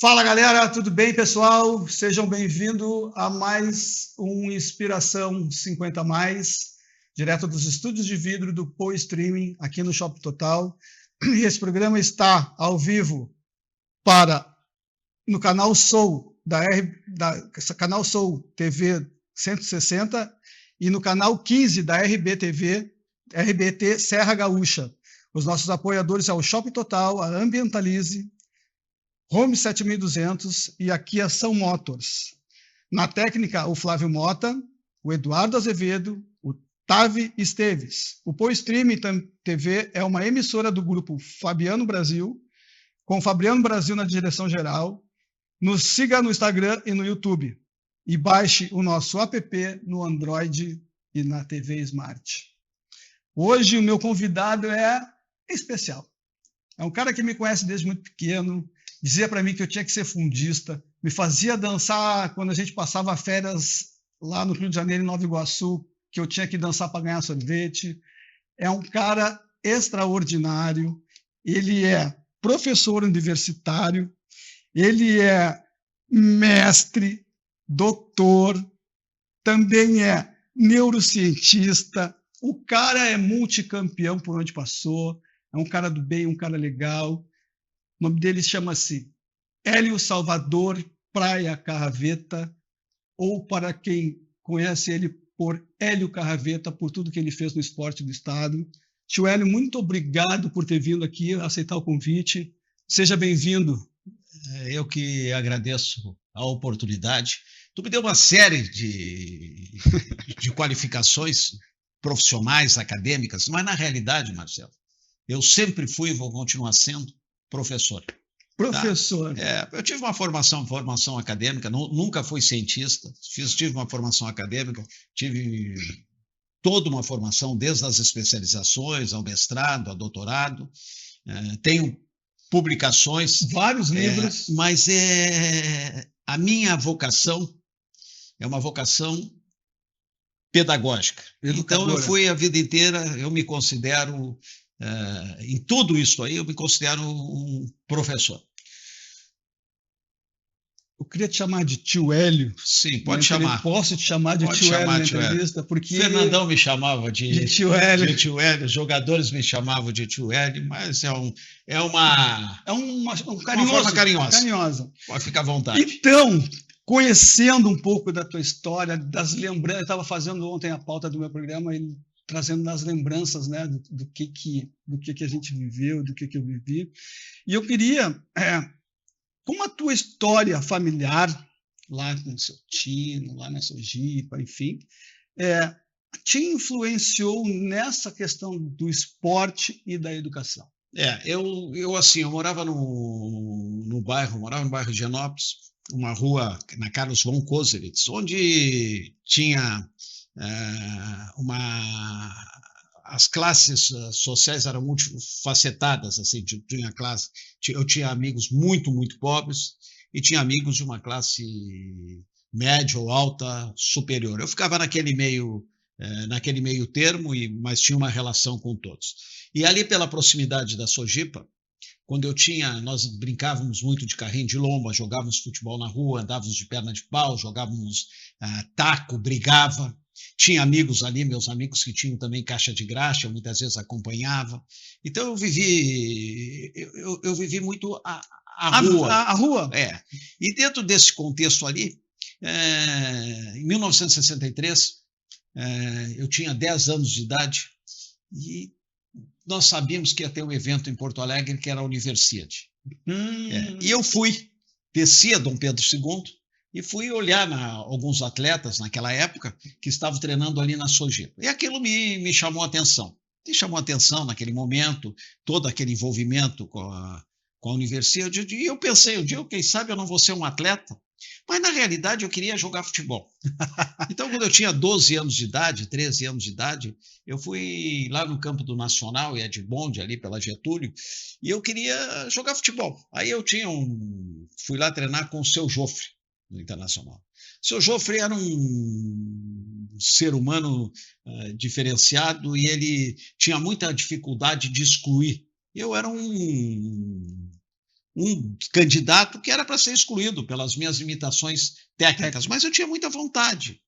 Fala galera, tudo bem pessoal? Sejam bem-vindos a mais um Inspiração 50 mais, direto dos estúdios de vidro do Poe Streaming aqui no Shopping Total. E esse programa está ao vivo para no canal Soul canal Soul TV 160 e no canal 15 da RBTV, RBT Serra Gaúcha. Os nossos apoiadores são o Shopping Total, a Ambientalize, Home 7200 e aqui a São Motors. Na técnica, o Flávio Mota, o Eduardo Azevedo, o Tavi Esteves. O Poe Streaming TV é uma emissora do grupo Fabiano Brasil, com o Fabiano Brasil na direção geral. Nos siga no Instagram e no YouTube. E baixe o nosso app no Android e na TV Smart. Hoje o meu convidado é especial. É um cara que me conhece desde muito pequeno, dizia para mim que eu tinha que ser fundista, me fazia dançar quando a gente passava férias lá no Rio de Janeiro, em Nova Iguaçu, que eu tinha que dançar para ganhar sorvete. É um cara extraordinário, ele é professor universitário, ele é mestre, doutor, também é neurocientista, o cara é multicampeão por onde passou, é um cara do bem, um cara legal. O nome dele chama-se Hélio Salvador Praia Carraveta, ou para quem conhece ele por Hélio Carraveta, por tudo que ele fez no esporte do estado. Tio Hélio, muito obrigado por ter vindo aqui, aceitar o convite. Seja bem-vindo. Eu que agradeço a oportunidade. Tu me deu uma série de qualificações profissionais, acadêmicas, mas na realidade, Marcelo, eu sempre fui e vou continuar sendo professor. Professor. Tá? Eu tive uma formação acadêmica, nunca fui cientista, tive uma formação acadêmica, tive toda uma formação, desde as especializações, ao mestrado, ao doutorado, tenho publicações. Vários livros. Mas a minha vocação é uma vocação pedagógica. Educadora. Então, eu fui a vida inteira, eu me considero, em tudo isso aí, eu me considero um professor. Eu queria te chamar de tio Hélio. Sim, pode chamar. Posso te chamar de tio Hélio na entrevista? Porque Fernandão me chamava de tio Hélio. De tio Hélio, os jogadores me chamavam de tio Hélio, mas é uma forma carinhosa. Pode ficar à vontade. Então, conhecendo um pouco da tua história, das lembranças, eu estava fazendo ontem a pauta do meu programa, e trazendo nas lembranças, né, do que a gente viveu, do que eu vivi. E eu queria... como a tua história familiar, lá com seu tio, lá na Sojipa, enfim, te influenciou nessa questão do esporte e da educação? Eu morava no bairro de Higienópolis, uma rua na Carlos von Clausewitz, onde tinha as classes sociais eram multifacetadas, assim, eu tinha amigos muito, muito pobres e tinha amigos de uma classe média ou alta superior. Eu ficava naquele meio termo, mas tinha uma relação com todos. E ali pela proximidade da Sojipa, nós brincávamos muito de carrinho de lomba, jogávamos futebol na rua, andávamos de perna de pau, jogávamos taco, brigava. Tinha amigos ali, meus amigos que tinham também caixa de graxa, eu muitas vezes acompanhava. Então eu vivi muito a rua. A rua? E dentro desse contexto ali, em 1963, eu tinha 10 anos de idade e nós sabíamos que ia ter um evento em Porto Alegre que era a Universiade. E eu desci a Dom Pedro II, e fui olhar alguns atletas naquela época que estavam treinando ali na Sojipa. E aquilo me chamou a atenção. Me chamou a atenção naquele momento, todo aquele envolvimento com a Universidade. E eu pensei, quem sabe eu não vou ser um atleta? Mas, na realidade, eu queria jogar futebol. Então, quando eu tinha 12 anos de idade, 13 anos de idade, eu fui lá no campo do Nacional, e é de bonde, ali pela Getúlio, e eu queria jogar futebol. Aí eu fui lá treinar com o seu Jofre, no Internacional. O seu Jofre era um ser humano diferenciado e ele tinha muita dificuldade de excluir. Eu era um candidato que era para ser excluído pelas minhas limitações técnicas, mas eu tinha muita vontade.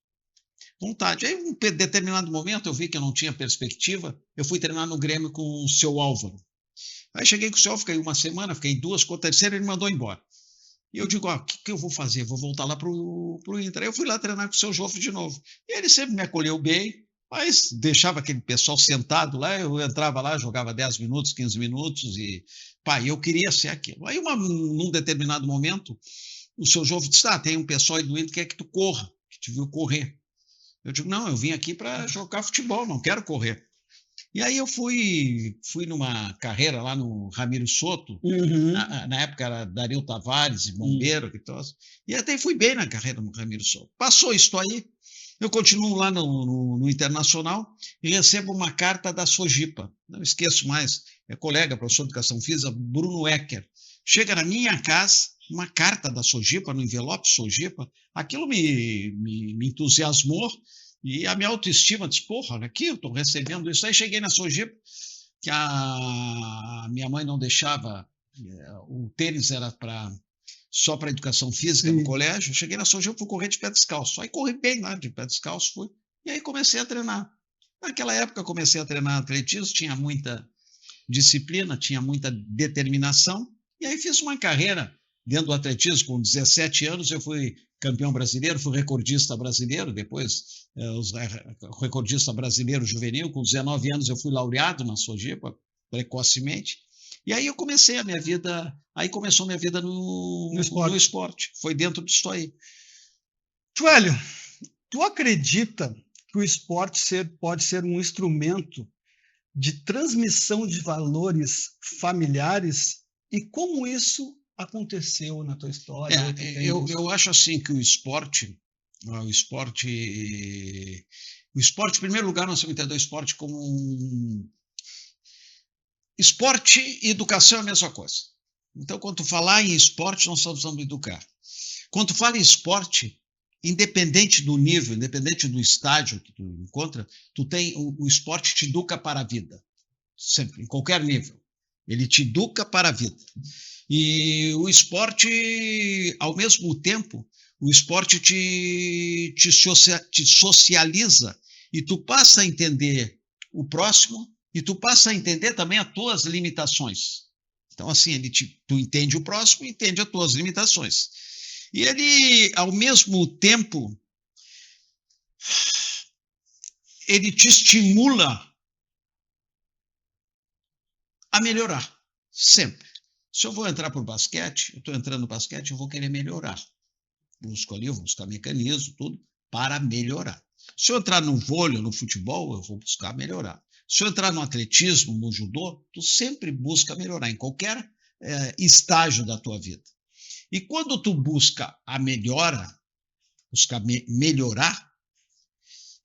Aí, em um determinado momento, eu vi que eu não tinha perspectiva, eu fui treinar no Grêmio com o seu Álvaro. Aí cheguei com o seu Álvaro, fiquei uma semana, fiquei 2, com a terceira ele me mandou embora. E eu digo, o que eu vou fazer? Vou voltar lá para o Inter. Aí eu fui lá treinar com o seu Joffre de novo. E ele sempre me acolheu bem, mas deixava aquele pessoal sentado lá, eu entrava lá, jogava 10 minutos, 15 minutos, e eu queria ser aquilo. Aí, num determinado momento, o seu Joffre disse, tem um pessoal aí do Inter que quer que tu corra, que te viu correr. Eu digo, não, eu vim aqui para jogar futebol, não quero correr. E aí eu fui numa carreira lá no Ramiro Soto, na época era Dario Tavares e Bombeiro, e até fui bem na carreira no Ramiro Soto. Passou isso aí, eu continuo lá no Internacional e recebo uma carta da Sojipa, não esqueço mais, é colega, professor de educação física, Bruno Ecker. Chega na minha casa, uma carta da Sojipa, no envelope Sojipa, aquilo me entusiasmou, e a minha autoestima disse, olha aqui, eu estou recebendo isso. Aí cheguei na Sojipa, que a minha mãe não deixava, o tênis era só para educação física no colégio. Eu cheguei na Sojipa, fui correr de pé descalço. Aí corri bem lá, de pé descalço, fui. E aí comecei a treinar. Naquela época comecei a treinar atletismo, tinha muita disciplina, tinha muita determinação. E aí fiz uma carreira dentro do atletismo. Com 17 anos eu fui campeão brasileiro, fui recordista brasileiro, depois recordista brasileiro juvenil. Com 19 anos eu fui laureado na Sojipa, precocemente. E aí eu comecei a minha vida, aí começou a minha vida no esporte. Foi dentro disso aí. Joelho, tu acredita que o esporte pode ser um instrumento de transmissão de valores familiares? E como isso aconteceu na tua história? Eu acho assim que o esporte, em primeiro lugar, nós temos que entender o esporte como esporte e educação é a mesma coisa. Então, quando tu falar em esporte, nós estamos falando de educar. Quando tu fala em esporte, independente do nível, independente do estágio que tu encontra, o esporte te educa para a vida. Sempre, em qualquer nível. Ele te educa para a vida. E o esporte, ao mesmo tempo, o esporte te socializa e tu passa a entender o próximo e tu passa a entender também as tuas limitações. Então, assim, tu entende o próximo e entende as tuas limitações. E ele, ao mesmo tempo, ele te estimula a melhorar, sempre. Se eu vou entrar para o basquete, eu estou entrando no basquete, eu vou querer melhorar. Busco ali, eu vou buscar mecanismo, tudo, para melhorar. Se eu entrar no vôlei, no futebol, eu vou buscar melhorar. Se eu entrar no atletismo, no judô, tu sempre busca melhorar, em qualquer estágio da tua vida. E quando tu busca a melhora, melhorar,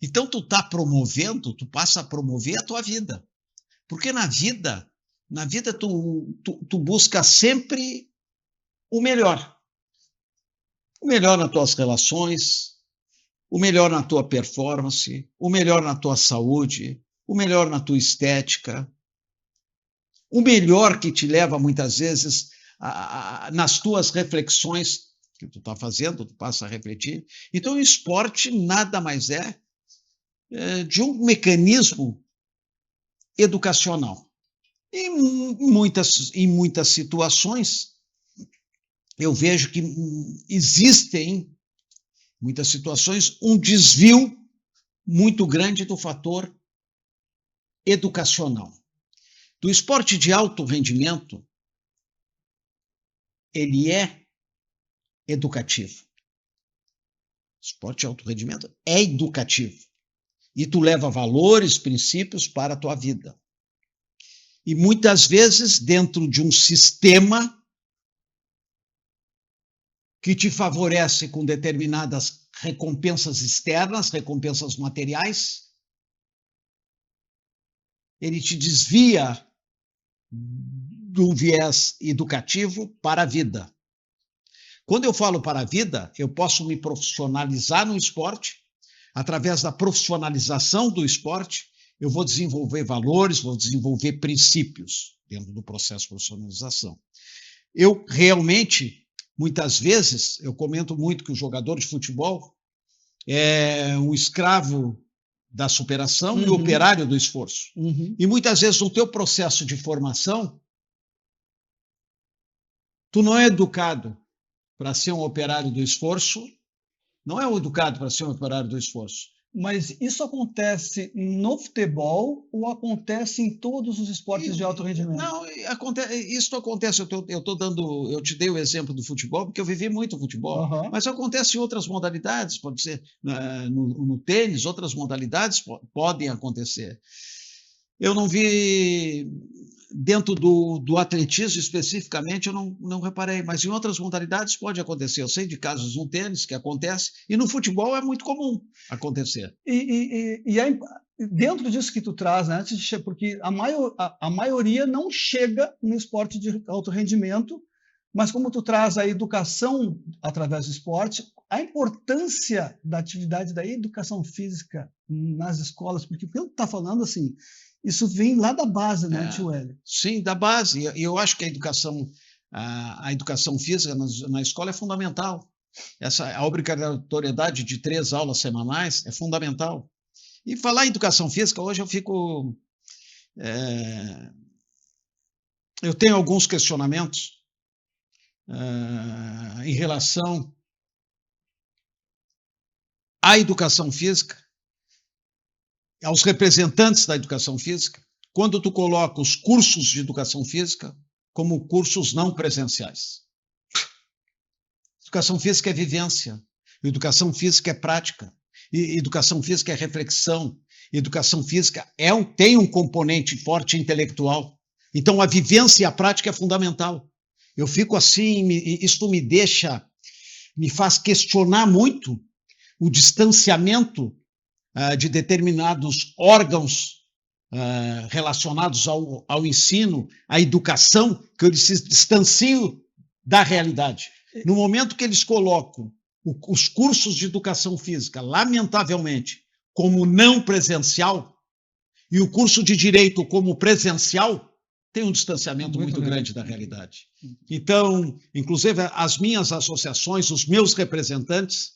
então tu passa a promover a tua vida. Porque na vida tu busca sempre o melhor. O melhor nas tuas relações, o melhor na tua performance, o melhor na tua saúde, o melhor na tua estética, o melhor que te leva muitas vezes nas tuas reflexões que tu está fazendo, tu passa a refletir. Então o esporte nada mais é de um mecanismo educacional. Em muitas situações, eu vejo que existem, muitas situações, um desvio muito grande do fator educacional. Do esporte de alto rendimento, ele é educativo. Esporte de alto rendimento é educativo. E tu leva valores, princípios para a tua vida. E muitas vezes dentro de um sistema que te favorece com determinadas recompensas externas, recompensas materiais, ele te desvia do viés educativo para a vida. Quando eu falo para a vida, eu posso me profissionalizar no esporte, através da profissionalização do esporte, eu vou desenvolver valores, vou desenvolver princípios dentro do processo de profissionalização. eu realmente, muitas vezes, eu comento muito que o jogador de futebol é um escravo da superação e operário do esforço. E muitas vezes no teu processo de formação, tu não é educado para ser um operário do esforço, não é educado para ser um operário do esforço. Mas isso acontece no futebol ou acontece em todos os esportes de alto rendimento? Não, isso acontece. Eu te dei o exemplo do futebol, porque eu vivi muito futebol, mas acontece em outras modalidades, pode ser no tênis, outras modalidades podem acontecer. Eu não vi, dentro do atletismo especificamente, eu não reparei, mas em outras modalidades pode acontecer. Eu sei de casos no tênis que acontece, e no futebol é muito comum acontecer. Dentro disso que tu traz, né, porque a maioria não chega no esporte de alto rendimento, mas como tu traz a educação através do esporte, a importância da atividade da educação física nas escolas, porque pelo que tu está falando, assim, isso vem lá da base, né, tio Hélio? Sim, da base. E eu acho que a educação física na escola é fundamental. A obrigatoriedade de 3 aulas semanais é fundamental. E falar em educação física, hoje eu tenho alguns questionamentos em relação à educação física, aos representantes da educação física, quando tu coloca os cursos de educação física como cursos não presenciais. Educação física é vivência, educação física é prática, educação física é reflexão, educação física tem um componente forte intelectual. Então, a vivência e a prática é fundamental. Eu fico assim, isso me faz questionar muito o distanciamento de determinados órgãos relacionados ao ensino, à educação, que eles se distanciam da realidade. No momento que eles colocam os cursos de educação física, lamentavelmente, como não presencial, e o curso de direito como presencial, tem um distanciamento muito grande da realidade. Então, inclusive, as minhas associações, os meus representantes,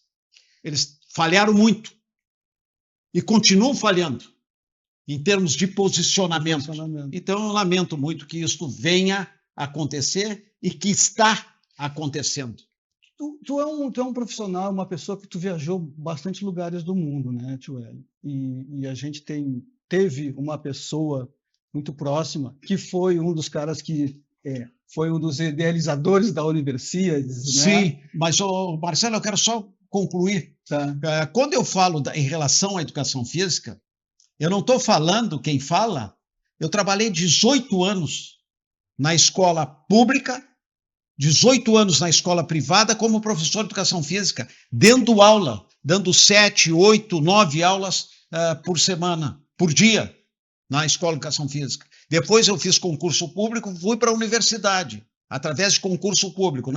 eles falharam muito e continuam falhando em termos de posicionamento. Então, eu lamento muito que isso venha a acontecer e que está acontecendo. Tu é um profissional, uma pessoa que tu viajou bastante lugares do mundo, né, tio Hélio? E a gente teve uma pessoa muito próxima que foi um dos caras que foi um dos idealizadores da Universiades. Sim, né? Mas, Marcelo, eu quero só concluir. Tá. Quando eu falo em relação à educação física, eu não estou falando, quem fala, eu trabalhei 18 anos na escola pública, 18 anos na escola privada como professor de educação física, dando aula, dando 7, 8, 9 aulas por semana, por dia, na escola de educação física. Depois eu fiz concurso público, fui para a universidade, através de concurso público,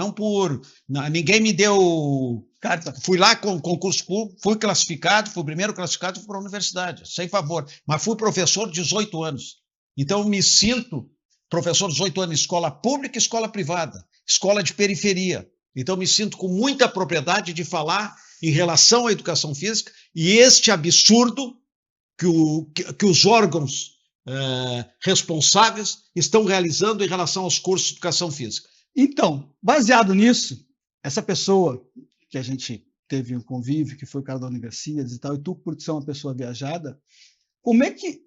ninguém me deu carta. Fui lá com concurso público, fui classificado, fui o primeiro classificado, fui para a universidade, sem favor. Mas fui professor 18 anos. Então eu me sinto professor 18 anos em escola pública e escola privada, escola de periferia. Então me sinto com muita propriedade de falar em relação à educação física e este absurdo que os órgãos responsáveis estão realizando em relação aos cursos de educação física. Então, baseado nisso, essa pessoa que a gente teve um convívio, que foi o cara da Universidades e tal, e tu, por ser uma pessoa viajada,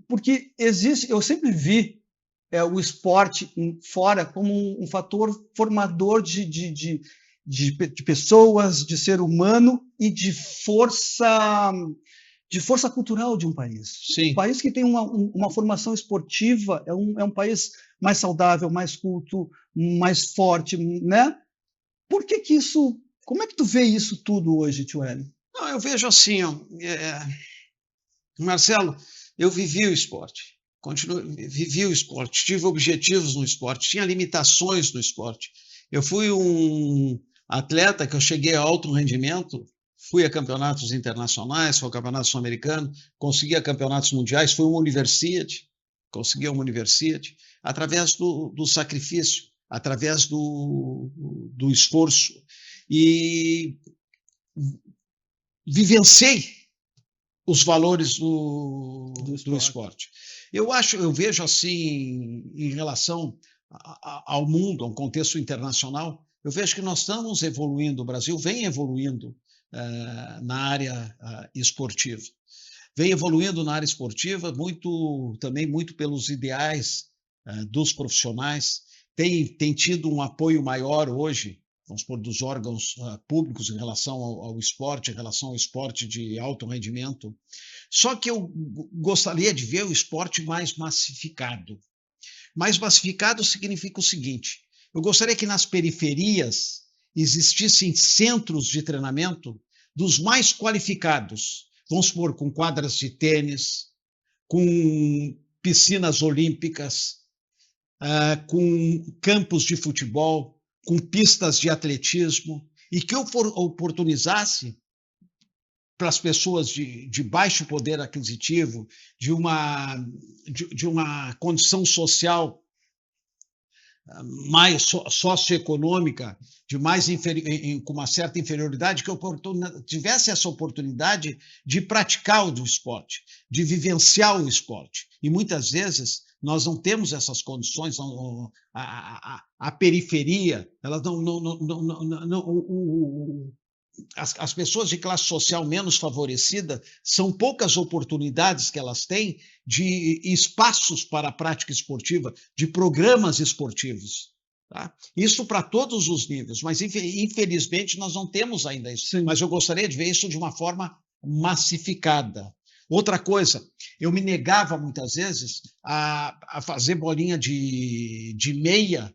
porque existe, eu sempre vi o esporte fora como um fator formador de pessoas, de ser humano e de força cultural de um país. Sim. Um país que tem uma formação esportiva é um país mais saudável, mais culto, mais forte, né? Por que isso... Como é que tu vê isso tudo hoje, tio Hélio? Não, eu vejo assim, Marcelo, eu vivi o esporte, vivi o esporte, tive objetivos no esporte, tinha limitações no esporte. Eu fui um atleta que eu cheguei a alto rendimento, fui a campeonatos internacionais, fui a campeonato sul-americano, consegui a campeonatos mundiais, fui consegui uma universidade, através do sacrifício. através do esforço. E vivenciei os valores do esporte. Eu vejo assim, em relação ao mundo, a um contexto internacional, eu vejo que nós estamos evoluindo, o Brasil vem evoluindo na área esportiva. Vem evoluindo na área esportiva também muito pelos ideais dos profissionais, tem tido um apoio maior hoje, vamos supor, dos órgãos públicos em relação ao esporte, em relação ao esporte de alto rendimento. Só que eu gostaria de ver o esporte mais massificado. Mais massificado significa o seguinte: eu gostaria que nas periferias existissem centros de treinamento dos mais qualificados, vamos supor, com quadras de tênis, com piscinas olímpicas, com campos de futebol, com pistas de atletismo, e que eu oportunizasse para as pessoas de baixo poder aquisitivo, de uma condição social mais socioeconômica, com uma certa inferioridade, que eu tivesse essa oportunidade de praticar o esporte, de vivenciar o esporte. E muitas vezes nós não temos essas condições, a periferia, elas as pessoas de classe social menos favorecida, são poucas oportunidades que elas têm de espaços para a prática esportiva, de programas esportivos. Tá? Isso para todos os níveis, mas infelizmente nós não temos ainda isso. Sim. Mas eu gostaria de ver isso de uma forma massificada. Outra coisa, eu me negava muitas vezes a fazer bolinha de meia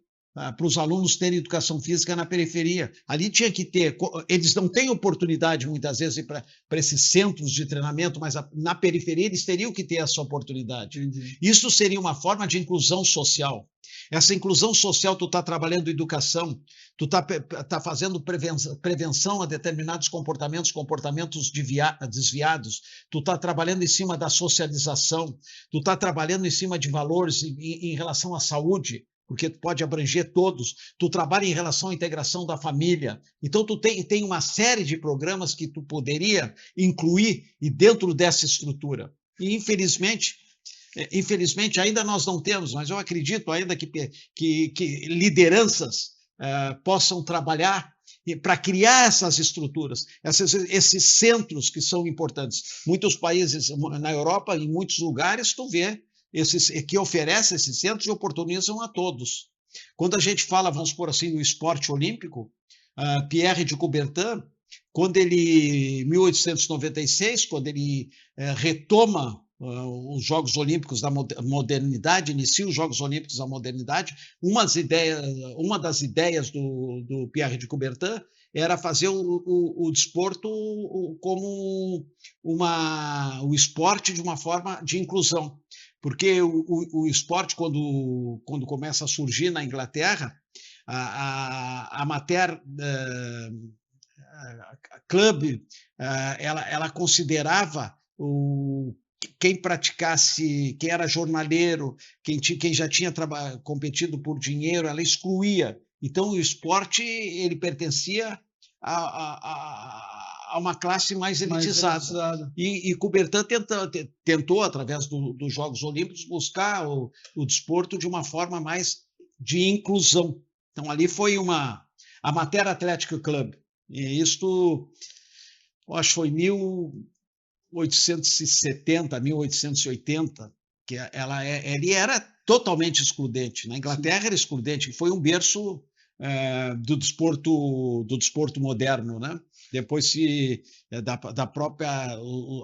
para os alunos terem educação física na periferia. Ali tinha que ter, eles não têm oportunidade muitas vezes para esses centros de treinamento, mas na periferia eles teriam que ter essa oportunidade. Entendi. Isso seria uma forma de inclusão social. Essa inclusão social, tu está trabalhando educação, tu tá fazendo prevenção a determinados comportamentos desviados, tu está trabalhando em cima da socialização, tu está trabalhando em cima de valores em relação à saúde, porque tu pode abranger todos, tu trabalha em relação à integração da família, então tu tem uma série de programas que tu poderia incluir e dentro dessa estrutura. E infelizmente ainda nós não temos, mas eu acredito ainda que lideranças possam trabalhar para criar essas estruturas, esses centros que são importantes. Muitos países na Europa, em muitos lugares, tu vê que oferecem esses centros e oportunizam a todos. Quando a gente fala, vamos supor assim, no esporte olímpico, Pierre de Coubertin, em 1896, quando ele retoma os Jogos Olímpicos da modernidade, inicia os Jogos Olímpicos da modernidade, uma das ideias do Pierre de Coubertin era fazer o desporto como o esporte de uma forma de inclusão. Porque o esporte, quando começa a surgir na Inglaterra, a Amateur Club, ela considerava quem praticasse, quem era jornaleiro, quem já tinha competido por dinheiro, ela excluía. Então, o esporte ele pertencia a uma classe mais elitizada. E Coubertin tentou, através dos Jogos Olímpicos, buscar o desporto de uma forma mais de inclusão. Então, ali foi a Amateur Athletic Club. E isto, acho que foi 1870, 1880, que ele era totalmente excludente. Na Inglaterra era excludente, foi um berço do desporto moderno, né? Depois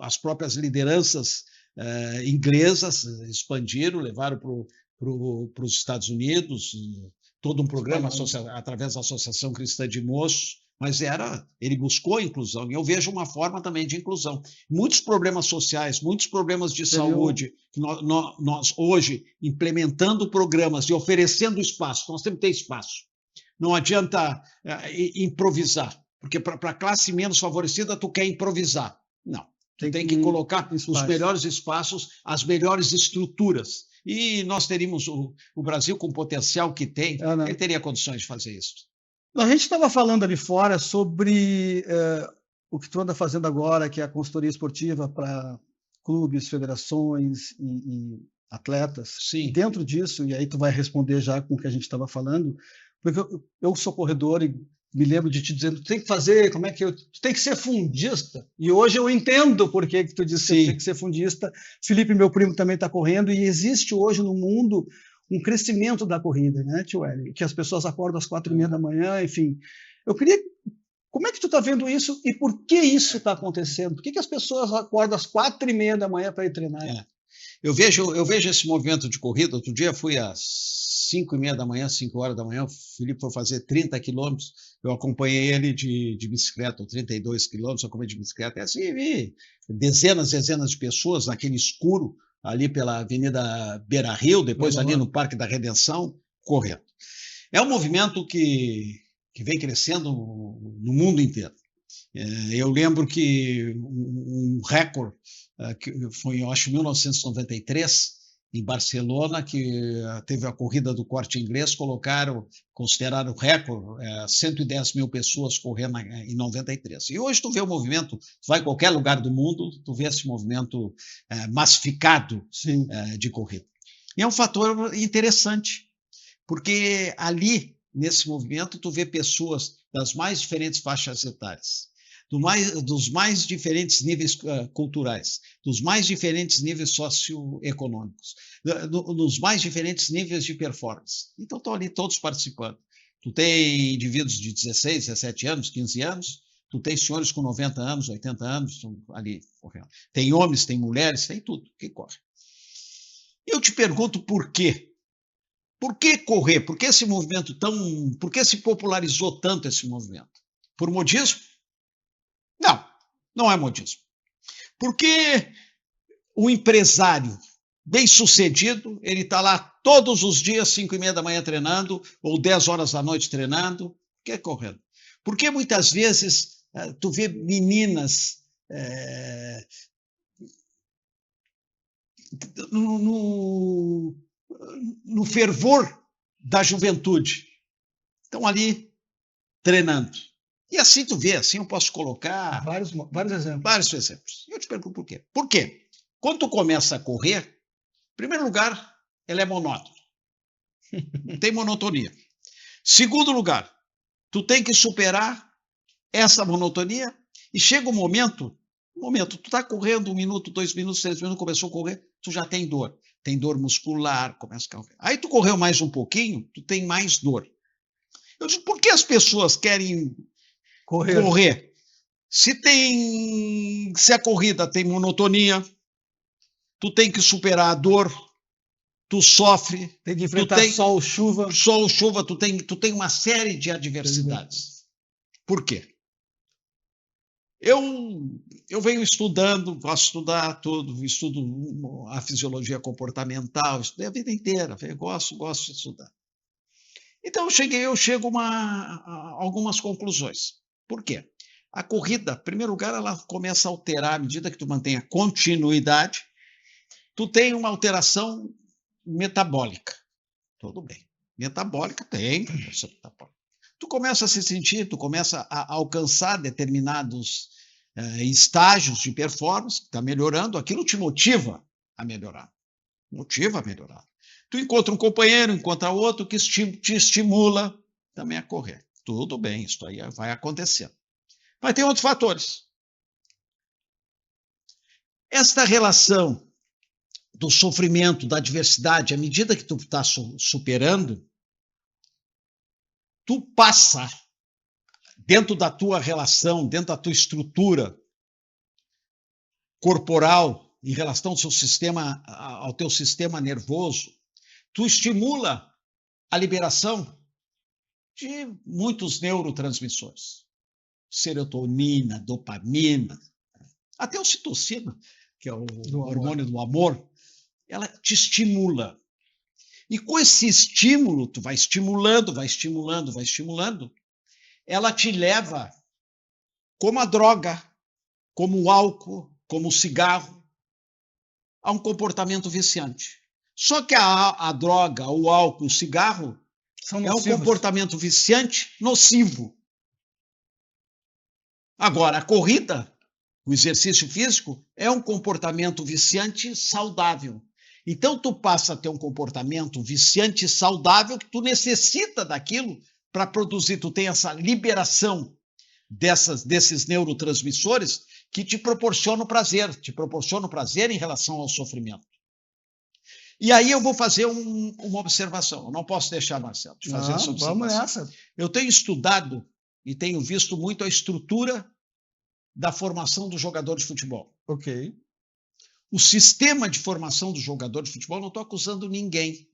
as próprias lideranças inglesas expandiram, levaram para os Estados Unidos todo um programa através da Associação Cristã de Moços, mas ele buscou a inclusão, e eu vejo uma forma também de inclusão. Muitos problemas sociais, muitos problemas de saúde, nós hoje, implementando programas e oferecendo espaço, nós temos que ter espaço. Não adianta improvisar, porque para a classe menos favorecida, tu quer improvisar. Não, tu tem que colocar os melhores espaços, as melhores estruturas. E nós teríamos o Brasil com o potencial que tem, ele teria condições de fazer isso. A gente estava falando ali fora sobre o que tu anda fazendo agora, que é a consultoria esportiva para clubes, federações e atletas. Sim. E dentro disso, e aí tu vai responder já com o que a gente estava falando, porque eu sou corredor e me lembro de te dizendo, tu tem que fazer, tu tem que ser fundista. E hoje eu entendo por que tu disse que tem que ser fundista. Felipe, meu primo, também está correndo, e existe hoje no mundo um crescimento da corrida, né, tio Hélio? Que as pessoas acordam às 4h30 da manhã, enfim. Eu queria... Como é que tu está vendo isso e por que isso está acontecendo? Por que as pessoas acordam às 4h30 da manhã para ir treinar? Eu vejo esse movimento de corrida. Outro dia fui às 5h30 da manhã, 5 horas da manhã, o Felipe foi fazer 30 quilômetros, eu acompanhei ele de bicicleta, 32 quilômetros, eu acompanhei de bicicleta, e assim vi dezenas de pessoas naquele escuro, ali pela Avenida Beira-Rio, depois ali no Parque da Redenção, correndo. É um movimento que vem crescendo no mundo inteiro. Eu lembro que um recorde, que foi, eu acho, 1993, em Barcelona, que teve a corrida do Corte Inglês, consideraram recorde, 110 mil pessoas correndo em 93. E hoje tu vê o movimento, tu vai em qualquer lugar do mundo, tu vê esse movimento massificado de corrida. E é um fator interessante, porque ali, nesse movimento, tu vê pessoas das mais diferentes faixas etárias, dos mais diferentes níveis culturais, dos mais diferentes níveis socioeconômicos, dos mais diferentes níveis de performance. Então, estão ali todos participando. Tu tem indivíduos de 16, 17 anos, 15 anos, tu tem senhores com 90 anos, 80 anos, estão ali correndo. Tem homens, tem mulheres, tem tudo que corre. Eu te pergunto por quê? Por que correr? Por que esse movimento por que se popularizou tanto esse movimento? Por modismo? Não, não é modismo. Porque o empresário bem-sucedido, ele está lá todos os dias, 5h30 da manhã treinando, ou 10 horas da noite treinando, que é correndo. Porque muitas vezes tu vê meninas no fervor da juventude, estão ali treinando. E assim tu vê, assim eu posso colocar vários exemplos. Vários exemplos. E eu te pergunto por quê. Por quê? Quando tu começa a correr, em primeiro lugar, ela é monótona. Não tem monotonia. Segundo lugar, tu tem que superar essa monotonia e chega um momento, tu está correndo 1 minuto, 2 minutos, 3 minutos, começou a correr, tu já tem dor. Tem dor muscular, começa a correr. Aí tu correu mais um pouquinho, tu tem mais dor. Eu digo, por que as pessoas querem correr? Se a corrida tem monotonia, tu tem que superar a dor, tu sofre, tem que enfrentar sol, chuva, tu tem uma série de adversidades. Por quê? Eu venho estudando, gosto de estudar tudo, estudo a fisiologia comportamental, estudei a vida inteira, eu gosto de estudar. Então eu chego a algumas conclusões. Por quê? A corrida, em primeiro lugar, ela começa a alterar à medida que tu mantém a continuidade, tu tem uma alteração metabólica. Tudo bem. Metabólica tem. Tu começa a se sentir, tu começa a alcançar determinados estágios de performance, que está melhorando, aquilo te motiva a melhorar. Tu encontra um companheiro, encontra outro que te estimula também a correr. Tudo bem, isso aí vai acontecendo. Mas tem outros fatores. Esta relação do sofrimento, da adversidade, à medida que tu está superando, tu passa, dentro da tua relação, dentro da tua estrutura corporal, em relação ao teu sistema nervoso, tu estimula a liberação de muitos neurotransmissores. Serotonina, dopamina, até a ocitocina, que é o hormônio do amor, ela te estimula. E com esse estímulo, tu vai estimulando, ela te leva, como a droga, como o álcool, como o cigarro, a um comportamento viciante. Só que a droga, o álcool, o cigarro São é um nocivos. comportamento viciante nocivo. Agora, a corrida, o exercício físico, é um comportamento viciante saudável. Então, tu passa a ter um comportamento viciante saudável que tu necessita daquilo para produzir. Tu tem essa liberação desses neurotransmissores que te proporcionam prazer em relação ao sofrimento. E aí eu vou fazer uma observação. Eu não posso deixar, Marcelo, de fazer essa observação. Vamos nessa. Eu tenho estudado e tenho visto muito a estrutura da formação do jogador de futebol. Ok. O sistema de formação do jogador de futebol, não estou acusando ninguém.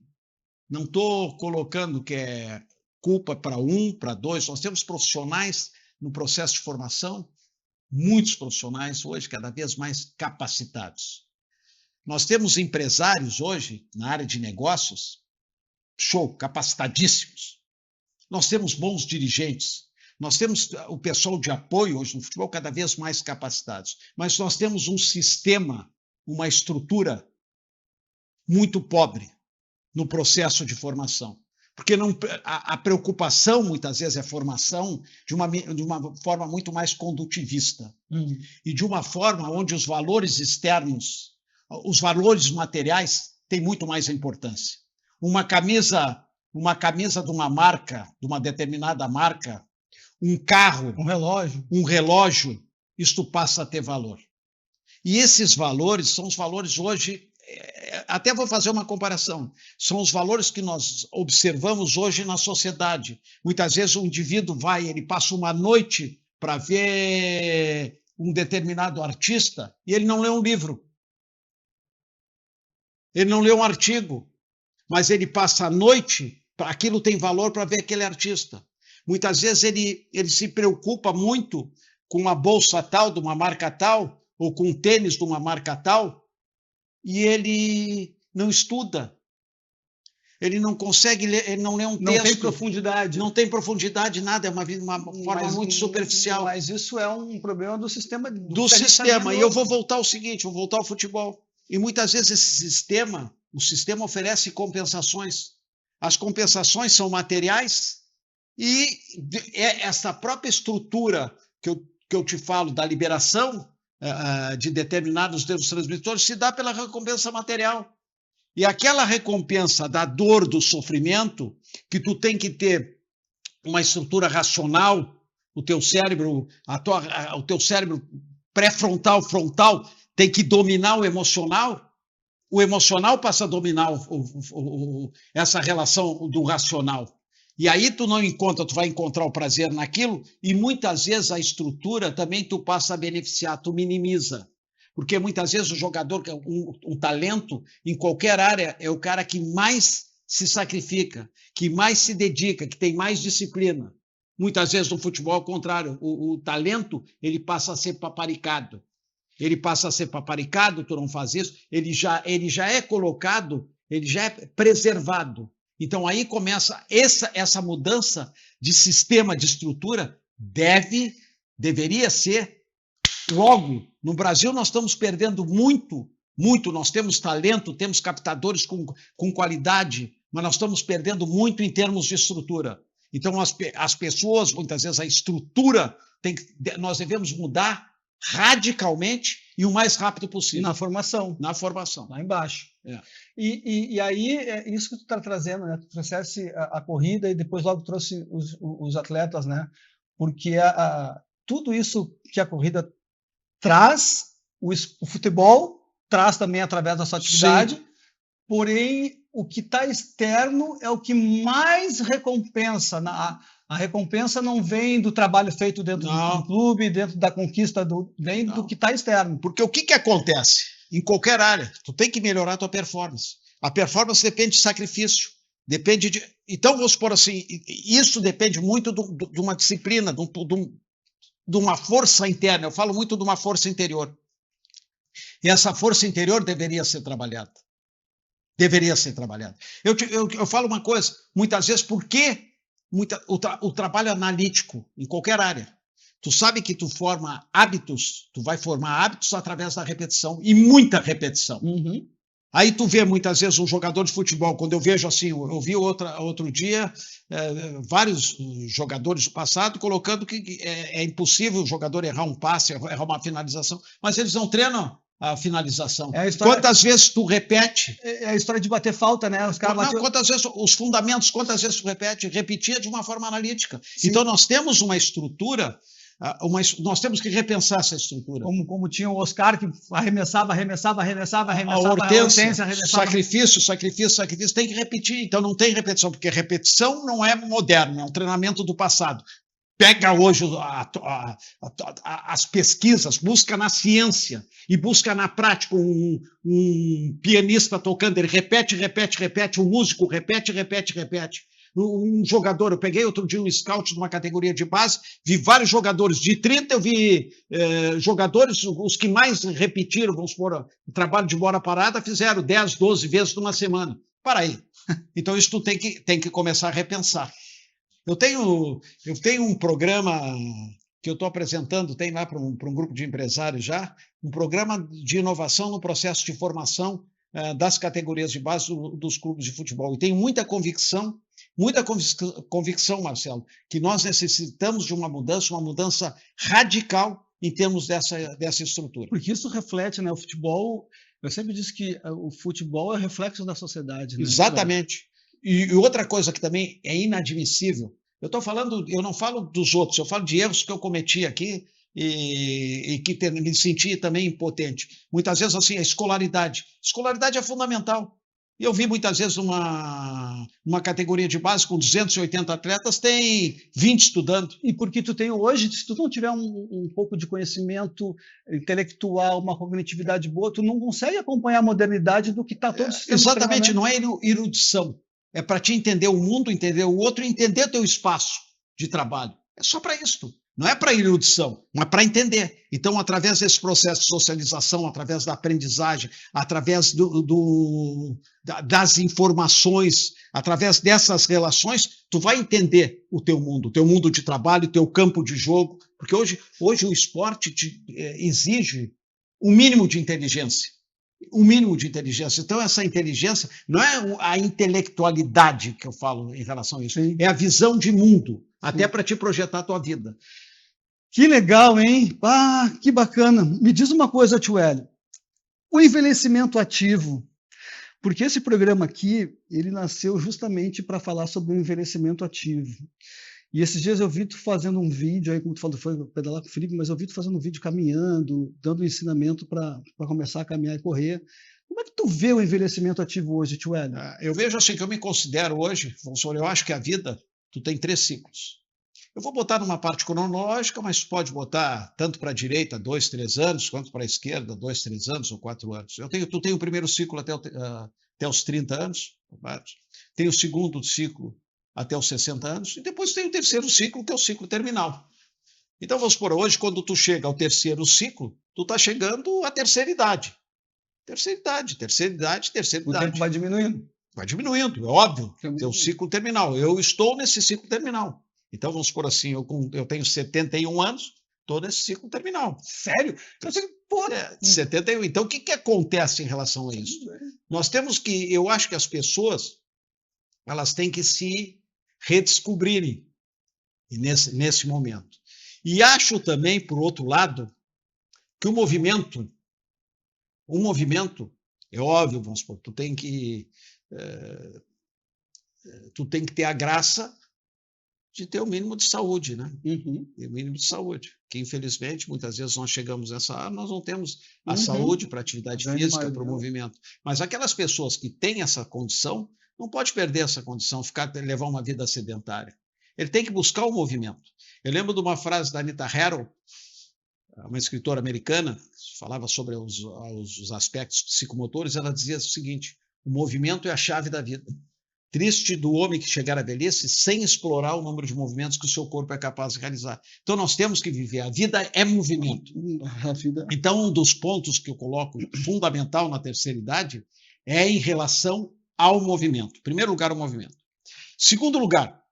Não estou colocando que é culpa para um, para dois. Nós temos profissionais no processo de formação, muitos profissionais hoje cada vez mais capacitados. Nós temos empresários hoje na área de negócios, capacitadíssimos. Nós temos bons dirigentes. Nós temos o pessoal de apoio hoje no futebol cada vez mais capacitados. Mas nós temos um sistema, uma estrutura muito pobre no processo de formação. Porque a preocupação, muitas vezes, é formação de uma forma muito mais condutivista. E de uma forma onde os valores externos, os valores materiais, têm muito mais importância. Uma camisa de uma marca, de uma determinada marca, um carro, um relógio, isto passa a ter valor. E esses valores são os valores hoje, até vou fazer uma comparação, são os valores que nós observamos hoje na sociedade. Muitas vezes o indivíduo ele passa uma noite para ver um determinado artista e ele não lê um livro. Ele não lê um artigo, mas ele passa a noite, aquilo tem valor para ver aquele artista. Muitas vezes ele se preocupa muito com uma bolsa tal, de uma marca tal, ou com um tênis de uma marca tal, e ele não estuda. Ele não consegue ler, ele não lê um texto. Não tem profundidade. Não tem profundidade, nada, é uma forma muito superficial. Mas isso é um problema do sistema. Do sistema. E eu vou voltar ao seguinte, vou voltar ao futebol. E muitas vezes o sistema oferece compensações. As compensações são materiais e essa própria estrutura que eu te falo da liberação de determinados neurotransmissores se dá pela recompensa material. E aquela recompensa da dor, do sofrimento, que tu tem que ter uma estrutura racional, o teu cérebro, o teu cérebro pré-frontal, frontal, tem que dominar o emocional passa a dominar essa relação do racional. E aí tu vai encontrar o prazer naquilo, e muitas vezes a estrutura também tu passa a beneficiar, tu minimiza. Porque muitas vezes o jogador, um talento, em qualquer área, é o cara que mais se sacrifica, que mais se dedica, que tem mais disciplina. Muitas vezes no futebol, ao contrário, o talento ele passa a ser paparicado. Ele passa a ser paparicado, tu não faz isso, ele já é colocado, ele já é preservado. Então aí começa essa mudança de sistema, de estrutura, deveria ser logo. No Brasil nós estamos perdendo muito, nós temos talento, temos captadores com qualidade, mas nós estamos perdendo muito em termos de estrutura. Então as pessoas, muitas vezes a estrutura, nós devemos mudar radicalmente e o mais rápido possível. Na formação. Lá embaixo. É. E aí, é isso que tu está trazendo, né? Tu trouxesse a corrida e depois logo trouxe os atletas, né? Porque tudo isso que a corrida traz, o futebol traz também através da sua atividade, sim, porém o que está externo é o que mais recompensa. A recompensa não vem do trabalho feito dentro do clube, dentro da conquista, vem do que está externo. Porque o que acontece? Em qualquer área, tu tem que melhorar a tua performance. A performance depende de sacrifício, depende de... Então, vamos supor assim, isso depende muito de uma disciplina, de uma força interna. Eu falo muito de uma força interior. E essa força interior deveria ser trabalhada. Eu falo uma coisa, muitas vezes, por que o trabalho analítico em qualquer área? Tu sabe que tu vai formar hábitos através da repetição, e muita repetição. Uhum. Aí tu vê muitas vezes um jogador de futebol, quando eu vejo assim, eu vi outro dia vários jogadores do passado colocando que é impossível o jogador errar um passe, errar uma finalização, mas eles não treinam a finalização. Quantas vezes tu repete? É a história de bater falta, né? Os caras batem... Quantas vezes os fundamentos, quantas vezes tu repete? Repetia de uma forma analítica. Sim. Então nós temos uma estrutura. Nós temos que repensar essa estrutura. Como tinha o Oscar, que arremessava. A Hortência, sacrifício, tem que repetir. Então não tem repetição, porque repetição não é moderno, é um treinamento do passado. Pega hoje as pesquisas, busca na ciência e busca na prática um pianista tocando, ele repete, um músico repete. Um jogador, eu peguei outro dia um scout de uma categoria de base, vi vários jogadores, de 30 eu vi jogadores, os que mais repetiram, vamos supor, o trabalho de bola parada, fizeram 10, 12 vezes numa semana. Para aí. Então isso tu tem que começar a repensar. Eu tenho um programa que eu estou apresentando, tem lá para um grupo de empresários já, um programa de inovação no processo de formação das categorias de base dos clubes de futebol. E tenho muita convicção, Marcelo, que nós necessitamos de uma mudança radical em termos dessa estrutura. Porque isso reflete, né? O futebol, eu sempre disse que o futebol é reflexo da sociedade. Né? Exatamente. E outra coisa que também é inadmissível, eu não falo dos outros, eu falo de erros que eu cometi aqui e que me senti também impotente. Muitas vezes, assim, a escolaridade. Escolaridade é fundamental. E eu vi muitas vezes uma categoria de base com 280 atletas, tem 20 estudando. E porque tu tem hoje, se tu não tiver um pouco de conhecimento intelectual, uma cognitividade boa, tu não consegue acompanhar a modernidade do que está todo o sistema. Exatamente, não é erudição. É para te entender o mundo, entender o outro e entender teu espaço de trabalho. É só para isso. Não é para erudição, mas para entender. Então, através desse processo de socialização, através da aprendizagem, através das informações, através dessas relações, tu vai entender o teu mundo de trabalho, o teu campo de jogo, porque hoje o esporte exige um mínimo de inteligência. Então, essa inteligência não é a intelectualidade que eu falo em relação a isso, Sim. É a visão de mundo, até para te projetar a tua vida. Que legal, hein? Ah, que bacana. Me diz uma coisa, tio Hélio. O envelhecimento ativo, porque esse programa aqui, ele nasceu justamente para falar sobre o envelhecimento ativo. E esses dias eu vi tu fazendo um vídeo, aí como tu falou, foi pedalar com o Felipe, mas eu vi tu fazendo um vídeo caminhando, dando ensinamento para começar a caminhar e correr. Como é que tu vê o envelhecimento ativo hoje, tio Hélio? Eu vejo assim, que eu me considero hoje, eu acho que a vida, tu tem 3 ciclos. Eu vou botar numa parte cronológica, mas pode botar tanto para a direita, 2, 3 anos, quanto para a esquerda, 2, 3 anos ou 4 anos. Tu tem o primeiro ciclo até os 30 anos, tem o segundo ciclo até os 60 anos, e depois tem o terceiro ciclo, que é o ciclo terminal. Então, vamos supor, hoje, quando tu chega ao terceiro ciclo, tu está chegando à terceira idade. Terceira idade. O tempo vai diminuindo. Vai diminuindo, é óbvio. É o ciclo terminal. Eu estou nesse ciclo terminal. Então, vamos supor assim, eu tenho 71 anos, estou nesse ciclo terminal. Sério? 71. Então, o que acontece em relação a isso? Nós temos que, eu acho que as pessoas, elas têm que se redescobrirem nesse momento. E acho também, por outro lado, que o movimento, é óbvio, vamos supor, tu tem que ter a graça de ter o mínimo de saúde, né? Uhum. O mínimo de saúde. Que, infelizmente, muitas vezes nós chegamos nessa área, nós não temos a saúde para atividade física, para o movimento. Mas aquelas pessoas que têm essa condição, não pode perder essa condição, levar uma vida sedentária. Ele tem que buscar o movimento. Eu lembro de uma frase da Anita Harrell, uma escritora americana, que falava sobre os aspectos psicomotores. Ela dizia o seguinte: o movimento é a chave da vida. Triste do homem que chegar à velhice sem explorar o número de movimentos que o seu corpo é capaz de realizar. Então, nós temos que viver. A vida é movimento. Então, um dos pontos que eu coloco fundamental na terceira idade é em relação ao movimento. Em primeiro lugar, o movimento. Segundo lugar,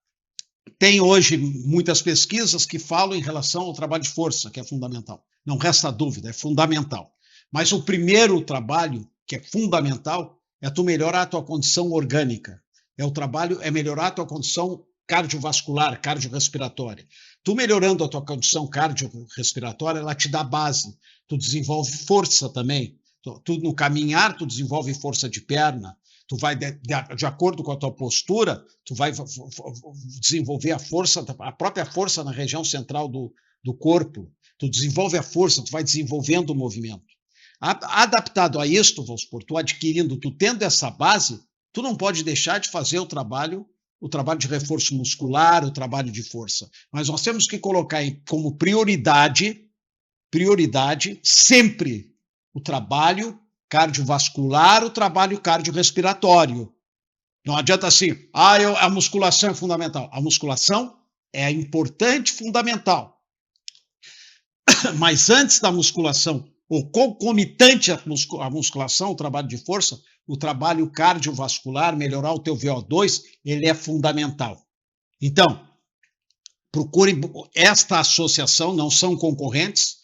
tem hoje muitas pesquisas que falam em relação ao trabalho de força, que é fundamental. Não resta dúvida, é fundamental. Mas o primeiro trabalho, que é fundamental, é tu melhorar a tua condição orgânica. É melhorar a tua condição cardiovascular, cardiorrespiratória. Tu melhorando a tua condição cardiorrespiratória, ela te dá base. Tu desenvolve força também. Tu no caminhar, tu desenvolve força de perna. Tu vai, de acordo com a tua postura, tu vai desenvolver a própria força na região central do corpo. Tu desenvolve a força, tu vai desenvolvendo o movimento. Adaptado a isto, vamos supor, tu tendo essa base, tu não pode deixar de fazer o trabalho de reforço muscular, o trabalho de força. Mas nós temos que colocar como prioridade sempre o trabalho cardiovascular, o trabalho cardiorrespiratório. Não adianta assim, a musculação é fundamental. A musculação é importante, fundamental. Mas antes da musculação, ou concomitante à musculação, o trabalho de força, o trabalho cardiovascular, melhorar o teu VO2, ele é fundamental. Então, procure esta associação, não são concorrentes,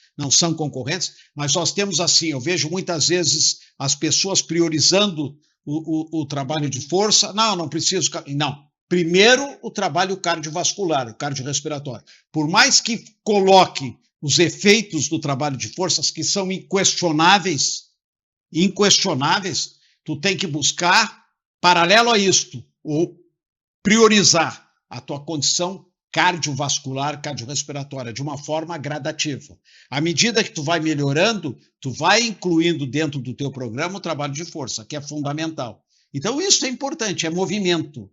mas nós temos assim, eu vejo muitas vezes as pessoas priorizando o trabalho de força. Não preciso. Não. Primeiro, o trabalho cardiovascular, o cardiorrespiratório. Por mais que coloque os efeitos do trabalho de forças que são inquestionáveis, tu tem que buscar, paralelo a isto, ou priorizar a tua condição cardiovascular, cardiorrespiratória, de uma forma gradativa. À medida que tu vai melhorando, tu vai incluindo dentro do teu programa o trabalho de força, que é fundamental. Então, isso é importante, é movimento.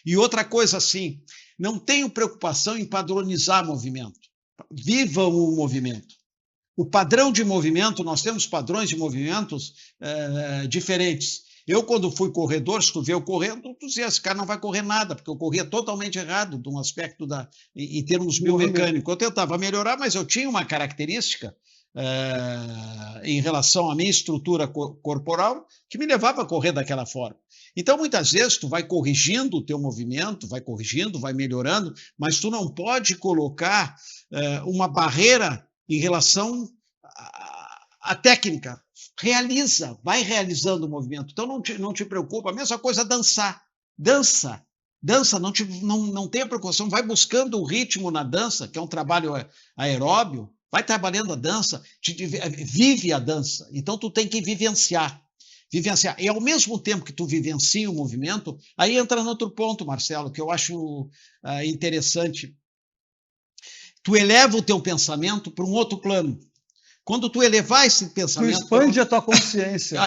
E outra coisa assim, não tenho preocupação em padronizar movimento. Viva o movimento. O padrão de movimento, nós temos padrões de movimentos diferentes. Eu, quando fui corredor, se tu vê eu correndo, tu dizia, esse cara não vai correr nada, porque eu corria totalmente errado de um aspecto em termos biomecânicos. Eu tentava melhorar, mas eu tinha uma característica em relação à minha estrutura corporal que me levava a correr daquela forma. Então, muitas vezes, tu vai corrigindo o teu movimento, vai corrigindo, vai melhorando, mas tu não pode colocar uma barreira em relação à técnica. Vai realizando o movimento. Então, não te preocupa. A mesma coisa dançar. Dança, não tenha preocupação. Vai buscando o ritmo na dança, que é um trabalho aeróbio. Vai trabalhando a dança, vive a dança. Então, tu tem que vivenciar. E ao mesmo tempo que tu vivencia o movimento, aí entra no outro ponto, Marcelo, que eu acho interessante. Tu eleva o teu pensamento para um outro plano. Quando tu elevar esse pensamento... Tu expande a tua consciência.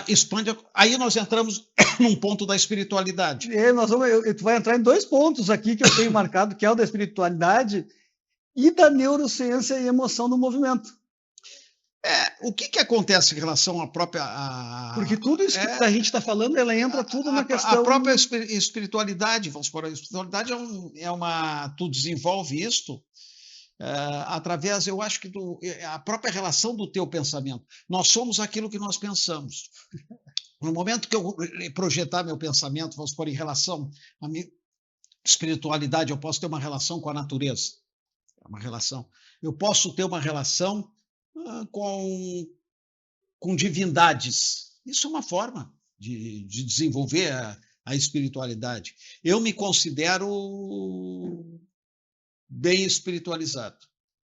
Aí nós entramos num ponto da espiritualidade. Tu vai entrar em 2 pontos aqui que eu tenho marcado, que é o da espiritualidade e da neurociência e emoção do movimento. O que acontece em relação à própria... Porque tudo isso que a gente está falando, ela entra tudo na questão... A própria espiritualidade, vamos supor, a espiritualidade tu desenvolve isto através, eu acho que a própria relação do teu pensamento. Nós somos aquilo que nós pensamos. No momento que eu projetar meu pensamento, vamos supor, em relação à minha espiritualidade, eu posso ter uma relação com a natureza. Uma relação. Eu posso ter uma relação com divindades. Isso é uma forma de desenvolver a espiritualidade. Eu me considero bem espiritualizado,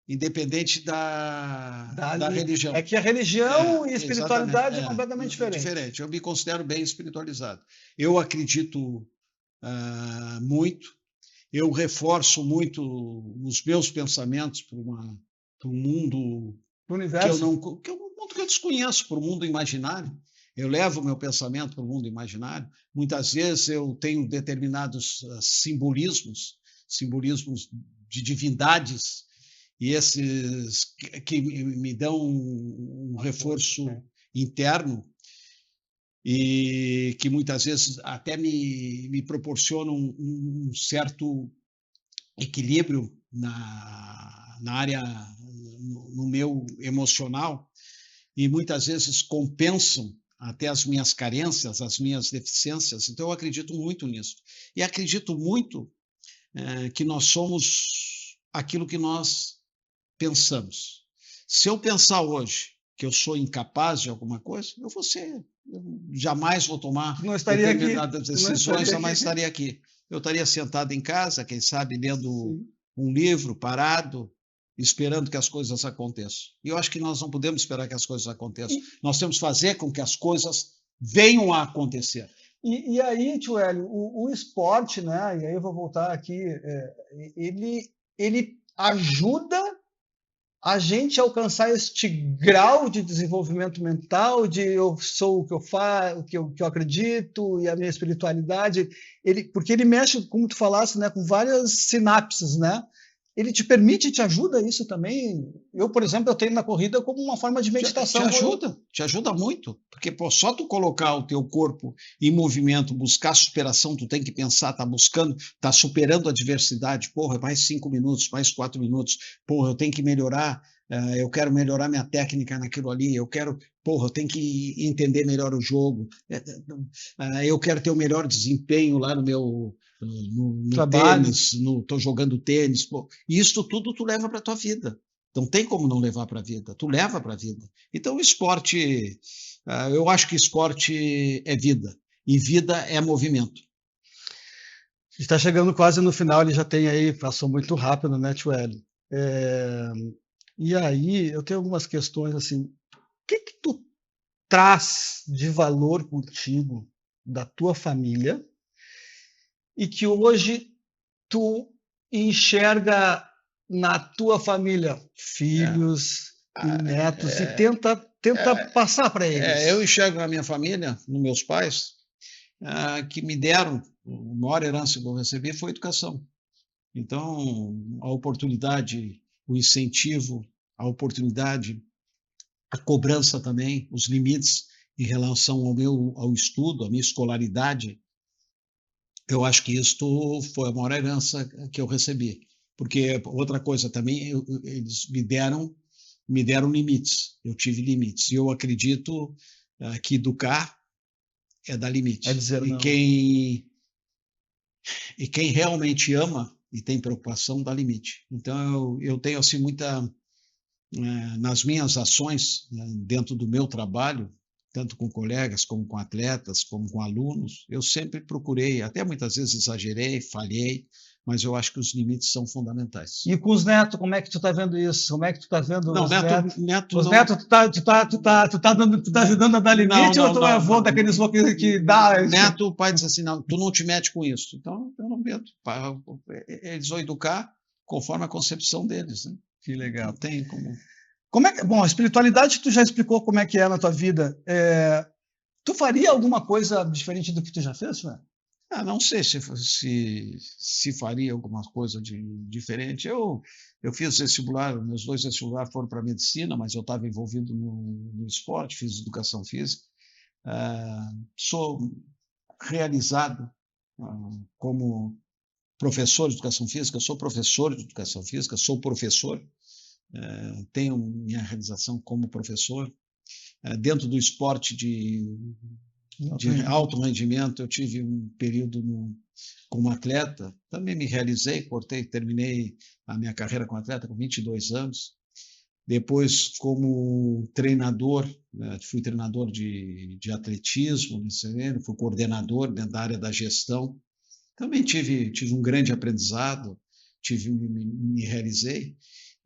independente da religião. É que a religião e a espiritualidade é completamente diferente. Eu me considero bem espiritualizado. Eu acredito muito, eu reforço muito os meus pensamentos para um mundo que é um mundo que eu desconheço, para o mundo imaginário. Eu levo o meu pensamento para o mundo imaginário. Muitas vezes eu tenho determinados simbolismos de divindades, e esses que me dão um reforço interno e que muitas vezes até me proporcionam um certo equilíbrio na área, no meu emocional, e muitas vezes compensam até as minhas carências, as minhas deficiências. Então, eu acredito muito nisso. E acredito muito que nós somos aquilo que nós pensamos. Se eu pensar hoje que eu sou incapaz de alguma coisa, eu vou ser. Eu jamais vou tomar determinadas decisões, jamais estaria aqui. Eu estaria sentado em casa, quem sabe, lendo um livro, parado, esperando que as coisas aconteçam. E eu acho que nós não podemos esperar que as coisas aconteçam. Nós temos que fazer com que as coisas venham a acontecer. E aí, tio Hélio, o esporte, né? E aí eu vou voltar aqui, ele ajuda a gente a alcançar este grau de desenvolvimento mental, de eu sou o que eu faço, o que eu acredito e a minha espiritualidade, porque ele mexe, como tu falasse, né, com várias sinapses, né? Ele te permite, te ajuda isso também. Eu, por exemplo, eu tenho na corrida como uma forma de meditação. Te ajuda muito, porque só tu colocar o teu corpo em movimento, buscar superação, tu tem que pensar, tá superando a adversidade, porra, mais 5 minutos, mais 4 minutos, porra, eu tenho que melhorar, eu quero melhorar minha técnica naquilo ali, eu tenho que entender melhor o jogo, eu quero ter o melhor desempenho lá no meu no tênis, estou jogando tênis, pô. Isso tudo tu leva para a tua vida. Não tem como não levar para a vida, tu leva para a vida. Então o esporte, eu acho que esporte é vida, e vida é movimento. Está chegando quase no final, ele já tem aí, passou muito rápido, né, tio Hélio? E aí eu tenho algumas questões assim, o que tu traz de valor contigo, da tua família, e que hoje tu enxerga na tua família filhos e netos e tenta passar para eles? Eu enxergo na minha família, nos meus pais, que me deram, a maior herança que eu recebi foi a educação. Então, a oportunidade, o incentivo, a oportunidade, a cobrança também, os limites em relação ao estudo, à minha escolaridade, eu acho que isto foi a maior herança que eu recebi. Porque outra coisa também, eles me deram limites, eu tive limites. E eu acredito que educar é dar limite. É dizer não. E quem realmente ama e tem preocupação, dá limite. Então, eu tenho assim muita... nas minhas ações, dentro do meu trabalho, tanto com colegas, como com atletas, como com alunos, eu sempre procurei, até muitas vezes exagerei, falhei, mas eu acho que os limites são fundamentais. E com os netos, como é que tu está vendo isso? Como é que tu está vendo não, os netos? Os netos, tu tá ajudando a dar limite, ou tu é avô daqueles que dá... Neto, o pai diz assim, não, tu não te mete com isso. Então, eu não meto. Eles vão educar conforme a concepção deles. Né? Que legal. Não tem como... Bom, a espiritualidade tu já explicou como é que é na tua vida. Tu faria alguma coisa diferente do que tu já fez, velho? Não sei se faria alguma coisa diferente. Eu fiz vestibular, meus 2 vestibulares foram para medicina, mas eu estava envolvido no esporte, fiz educação física. Sou realizado como professor de educação física, sou professor de educação física, sou professor, tenho minha realização como professor. Dentro do esporte de alto rendimento, eu tive um período como atleta, também me realizei, terminei a minha carreira como atleta com 22 anos. Depois, como treinador, fui treinador de atletismo, fui coordenador dentro da área da gestão. Também tive um grande aprendizado, me realizei.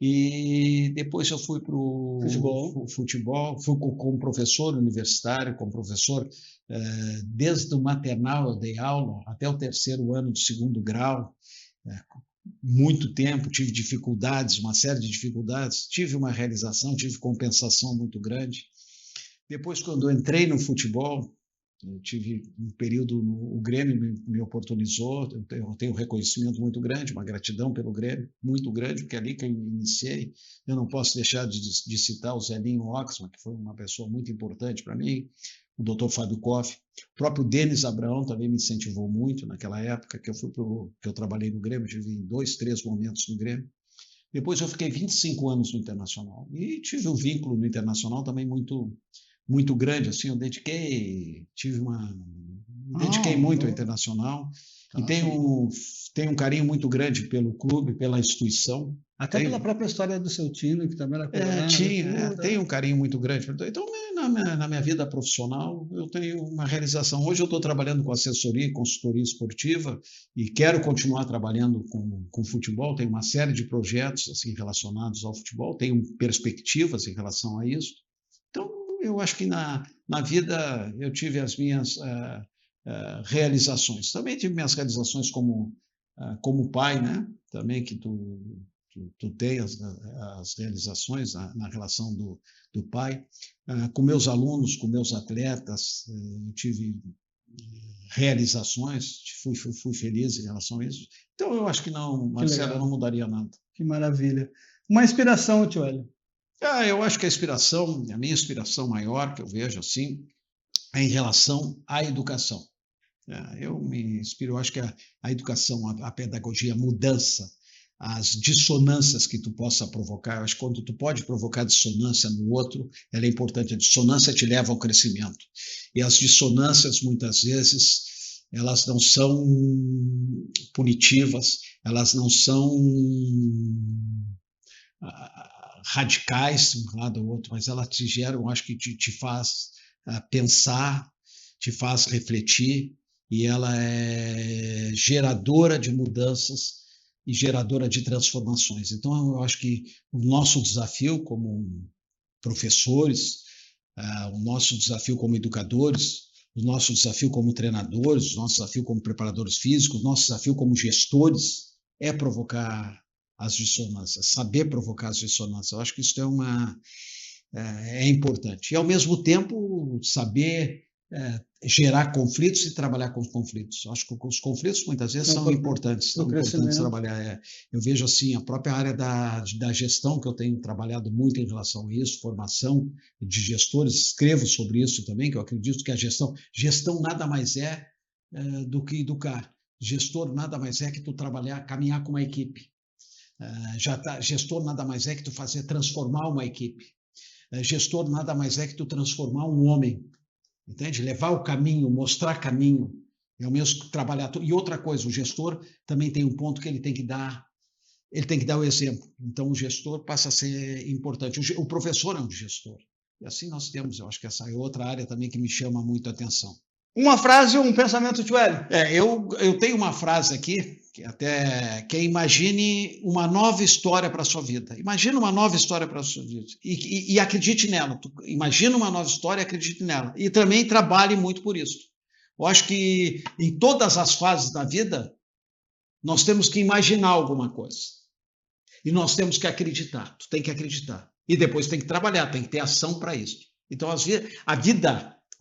E depois eu fui para o futebol, fui como professor universitário, como professor desde o maternal eu dei aula até o 3º ano do 2º grau, muito tempo, tive dificuldades, uma série de dificuldades, tive uma realização, tive compensação muito grande. Depois, quando eu entrei no futebol, eu tive um período, o Grêmio me oportunizou, eu tenho um reconhecimento muito grande, uma gratidão pelo Grêmio, muito grande, porque é ali que eu iniciei. Eu não posso deixar de citar o Zelinho Oxman, que foi uma pessoa muito importante para mim, o Dr. Fábio Koff, o próprio Denis Abraão também me incentivou muito naquela época que eu trabalhei no Grêmio, tive 2, 3 momentos no Grêmio. Depois eu fiquei 25 anos no Internacional e tive um vínculo no Internacional também muito grande, assim, eu dediquei, tive Me dediquei muito ao Internacional e tenho um carinho muito grande pelo clube, pela instituição. Até pela própria história do seu time, que também era coreano. Tenho um carinho muito grande. Então, na minha vida profissional, eu tenho uma realização. Hoje eu estou trabalhando com assessoria e consultoria esportiva e quero continuar trabalhando com futebol. Tenho uma série de projetos assim, relacionados ao futebol, tenho perspectivas em relação a isso. Então, eu acho que na vida eu tive as minhas realizações. Também tive minhas realizações como pai, né? Também que tu tem as realizações na relação do pai. Com meus alunos, com meus atletas, eu tive realizações, fui feliz em relação a isso. Então, eu acho que não, Marcelo, não mudaria nada. Que maravilha. Uma inspiração, tio Hélio? Eu acho que a minha inspiração maior, que eu vejo assim, é em relação à educação. Eu me inspiro, eu acho que a educação, a pedagogia, a mudança, as dissonâncias que tu possa provocar, eu acho que quando tu pode provocar dissonância no outro, ela é importante. A dissonância te leva ao crescimento. E as dissonâncias, muitas vezes, elas não são punitivas, elas não são radicais de um lado ou outro, mas elas te geram, acho que te faz pensar, te faz refletir, e ela é geradora de mudanças e geradora de transformações. Então, eu acho que o nosso desafio como professores, o nosso desafio como educadores, o nosso desafio como treinadores, o nosso desafio como preparadores físicos, o nosso desafio como gestores é provocar as dissonâncias, saber provocar as dissonâncias. Eu acho que isso é importante. E, ao mesmo tempo, saber gerar conflitos e trabalhar com os conflitos. Eu acho que os conflitos, muitas vezes, são importantes trabalhar. Eu vejo, assim, a própria área da gestão, que eu tenho trabalhado muito em relação a isso, formação de gestores, escrevo sobre isso também, que eu acredito que a gestão nada mais é do que educar. Gestor nada mais é que tu caminhar com uma equipe. Gestor nada mais é que tu transformar uma equipe. Gestor nada mais é que tu transformar um homem, entende? Levar o caminho, mostrar caminho, é o mesmo que trabalhar. E outra coisa, o gestor também tem um ponto que ele tem que dar o exemplo. Então o gestor passa a ser importante. O professor é um gestor. E assim nós temos, eu acho que essa é outra área também que me chama muito a atenção. Uma frase ou um pensamento, tio Hélio? Eu tenho uma frase aqui, que imagine uma nova história para a sua vida. Imagine uma nova história para a sua vida. E acredite nela. Imagine uma nova história e acredite nela. E também trabalhe muito por isso. Eu acho que em todas as fases da vida, nós temos que imaginar alguma coisa. E nós temos que acreditar. Tu tem que acreditar. E depois tem que trabalhar, tem que ter ação para isso. Então, a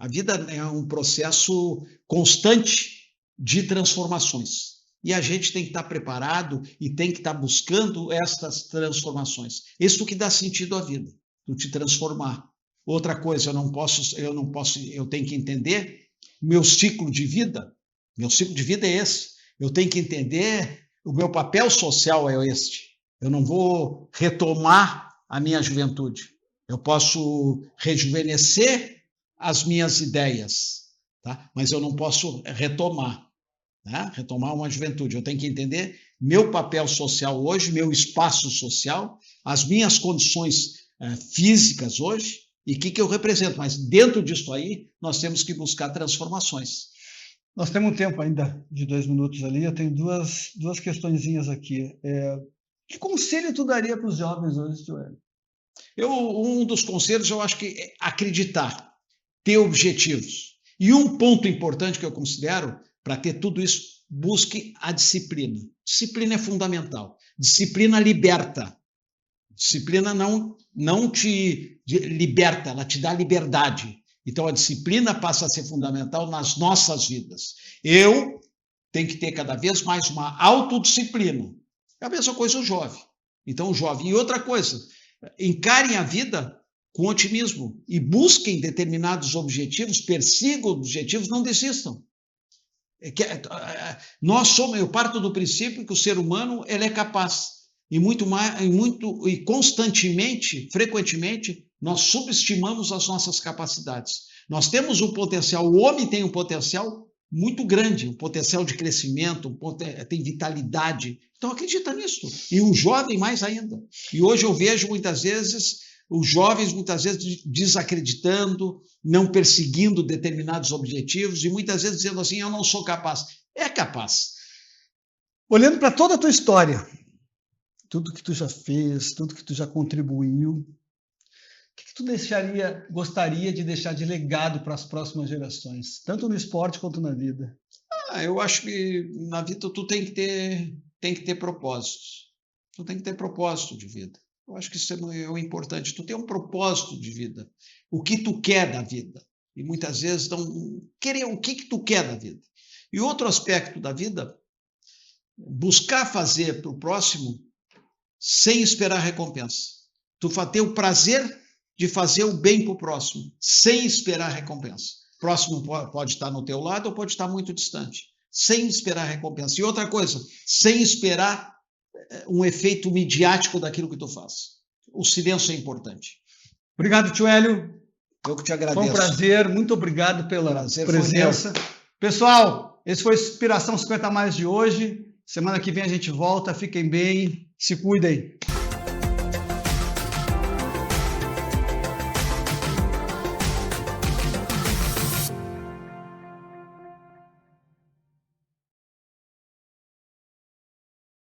vida é um processo constante de transformações. E a gente tem que estar preparado e tem que estar buscando essas transformações. Isso que dá sentido à vida, tu te transformar. Outra coisa, eu tenho que entender meu ciclo de vida. Meu ciclo de vida é esse. Eu tenho que entender o meu papel social é este. Eu não vou retomar a minha juventude. Eu posso rejuvenescer as minhas ideias, tá? Mas eu não posso retomar uma juventude. Eu tenho que entender meu papel social hoje, meu espaço social, as minhas condições físicas hoje e o que eu represento. Mas dentro disso aí, nós temos que buscar transformações. Nós temos um tempo ainda de 2 minutos ali. Eu tenho duas questõezinhas aqui. Que conselho tu daria para os jovens hoje, tio Hélio? Um dos conselhos, eu acho que é acreditar, ter objetivos. E um ponto importante que eu considero, para ter tudo isso, busque a disciplina. Disciplina é fundamental. Disciplina liberta. Disciplina não te liberta, ela te dá liberdade. Então, a disciplina passa a ser fundamental nas nossas vidas. Eu tenho que ter cada vez mais uma autodisciplina. É a mesma coisa o jovem. Então, o jovem. E outra coisa, encarem a vida com otimismo e busquem determinados objetivos, persigam objetivos, não desistam. Eu parto do princípio que o ser humano ele é capaz e constantemente, frequentemente, nós subestimamos as nossas capacidades. Nós temos um potencial, o homem tem um potencial muito grande, um potencial de crescimento, tem vitalidade. Então, acredita nisso. E o jovem mais ainda. E hoje eu vejo muitas vezes os jovens desacreditando, não perseguindo determinados objetivos e muitas vezes dizendo assim, eu não sou capaz. É capaz. Olhando para toda a tua história, tudo que tu já fez, tudo que tu já contribuiu, o que tu gostaria de deixar de legado para as próximas gerações, tanto no esporte quanto na vida? Eu acho que na vida tu tem que ter propósitos. Tu tem que ter propósito de vida. Eu acho que isso é o importante. Tu tem um propósito de vida. O que tu quer da vida. E muitas vezes não querer o que tu quer da vida. E outro aspecto da vida, buscar fazer para o próximo sem esperar recompensa. Tu ter o prazer de fazer o bem para o próximo, sem esperar recompensa. O próximo pode estar no teu lado ou pode estar muito distante, sem esperar recompensa. E outra coisa, sem esperar um efeito midiático daquilo que tu faz. O silêncio é importante. Obrigado, tio Hélio. Eu que te agradeço. Foi um prazer, muito obrigado pela presença. Pessoal, esse foi Inspiração 50 Mais de hoje. Semana que vem a gente volta. Fiquem bem, se cuidem.